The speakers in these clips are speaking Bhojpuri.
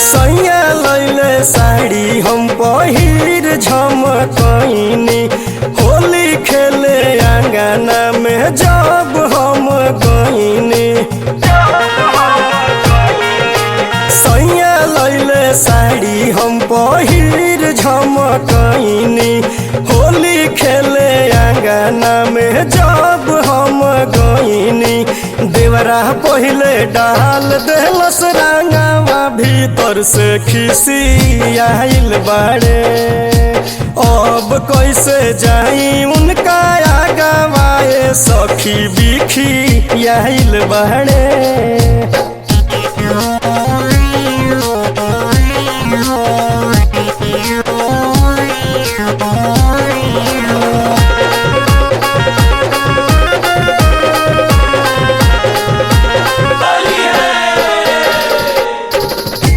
सैया लैले साड़ी हम पहिर झमकैनी, होली खेले आंगना में जब हम गईनी। सैया लैले साड़ी हम पहिर झमकैनी, होली खेले आंगना में जब हम गईनी। देवरा पहिले डाल देलस रंगवा, भीतर से खिसी आइल बाड़े। अब कैसे जाई उनका आगवा, ए सखी बिखी आइल बाड़े।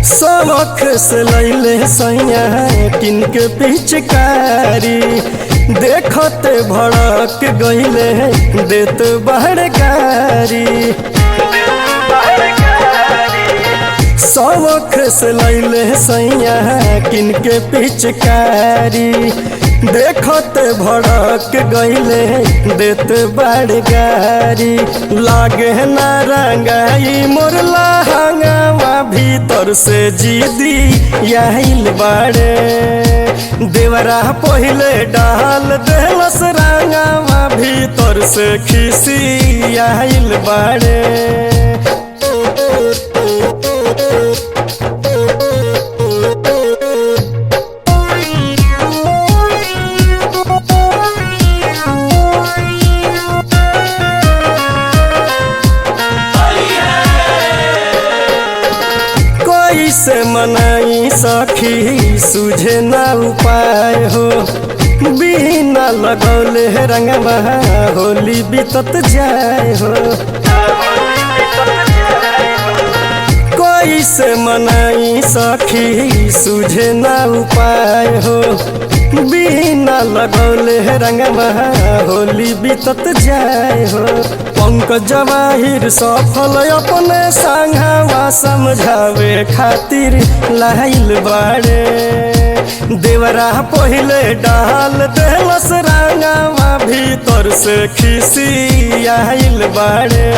शौख से लैले सैया किनके पिचकारी, देखते भड़क गईले देत बहड़कारी। शौख से लैले सैया किनके पिचकारी, देखते भड़क गईले देत बड़गारी। लागे ना रंगाई मोर लहंगवा, भीतर से जीदी आइल बाड़े। देवरा पहिले डाल देलस रंगवा, भीतर से खिसी आइल बाड़े। से मनाई सखी सूझे ना उपाय हो, बिना लगौले रंगवा होली बीतत जाए हो। कोई से मनाई सखी सूझे ना उपाय हो, बिना लगौले रंगवा होली बीतत जाए हो। पंकज जवाहिर सफल अपने संगवा, समझावे खातिर लाइल बाड़े। देवरा पहिले डाल देलस रंगवा, भीतर से खिसी आइल बाड़े।